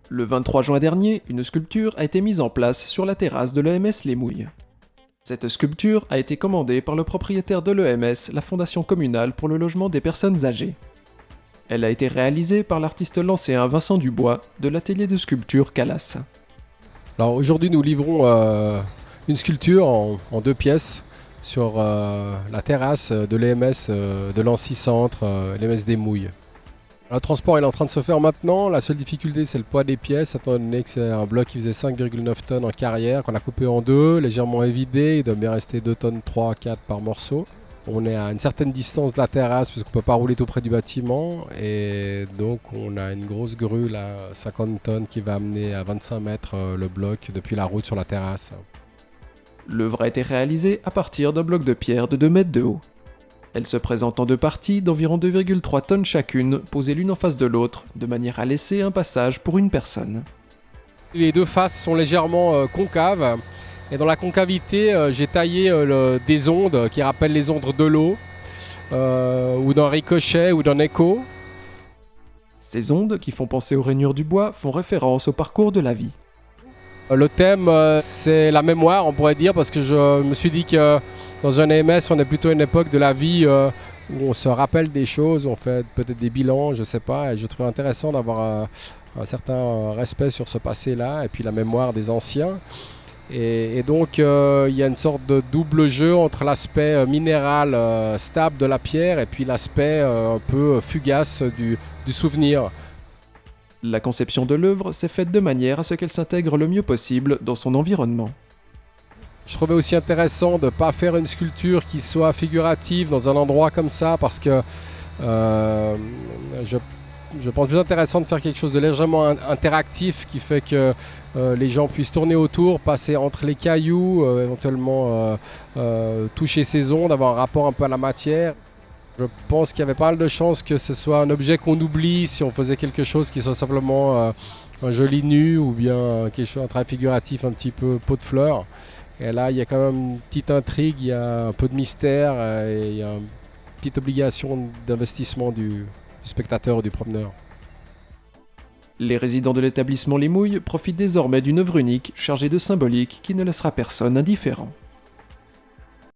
Le 23 juin dernier, une sculpture a été mise en place sur la terrasse de l'EMS Les Mouilles. Cette sculpture a été commandée par le propriétaire de l'EMS, la Fondation communale pour le logement des personnes âgées. Elle a été réalisée par l'artiste lancéen Vincent Dubois de l'atelier de sculpture Calas. Alors aujourd'hui nous livrons une sculpture en 2 pièces sur la terrasse de l'EMS de l'Ancy-Centre, l'EMS des Mouilles. Le transport est en train de se faire maintenant. La seule difficulté, c'est le poids des pièces, étant donné que c'est un bloc qui faisait 5,9 tonnes en carrière, qu'on a coupé en 2, légèrement évidé. Il doit bien rester 2 tonnes 3, 4 par morceau. On est à une certaine distance de la terrasse, parce qu'on ne peut pas rouler tout près du bâtiment. Et donc, on a une grosse grue, là, 50 tonnes, qui va amener à 25 mètres le bloc depuis la route sur la terrasse. L'œuvre a été réalisée à partir d'un bloc de pierre de 2 mètres de haut. Elle se présente en 2 parties d'environ 2,3 tonnes chacune, posées l'une en face de l'autre, de manière à laisser un passage pour une personne. Les 2 faces sont légèrement concaves, et dans la concavité, j'ai taillé des ondes qui rappellent les ondes de l'eau, ou d'un ricochet, ou d'un écho. Ces ondes, qui font penser aux rainures du bois, font référence au parcours de la vie. Le thème, c'est la mémoire, on pourrait dire, parce que je me suis dit que dans un EMS, on est plutôt à une époque de la vie où on se rappelle des choses, on fait peut-être des bilans, je ne sais pas, et je trouve intéressant d'avoir un certain respect sur ce passé-là, et puis la mémoire des anciens. Et donc, il y a une sorte de double jeu entre l'aspect minéral stable de la pierre et puis l'aspect un peu fugace du souvenir. La conception de l'œuvre s'est faite de manière à ce qu'elle s'intègre le mieux possible dans son environnement. Je trouvais aussi intéressant de ne pas faire une sculpture qui soit figurative dans un endroit comme ça, parce que je pense plus intéressant de faire quelque chose de légèrement interactif qui fait que les gens puissent tourner autour, passer entre les cailloux, éventuellement toucher ces ondes, avoir un rapport un peu à la matière. Je pense qu'il y avait pas mal de chances que ce soit un objet qu'on oublie si on faisait quelque chose qui soit simplement un joli nu ou bien quelque chose, un travail figuratif un petit peu pot de fleurs. Et là, il y a quand même une petite intrigue, il y a un peu de mystère et il y a une petite obligation d'investissement du spectateur ou du promeneur. Les résidents de l'établissement Les Mouilles profitent désormais d'une œuvre unique chargée de symbolique qui ne laissera personne indifférent.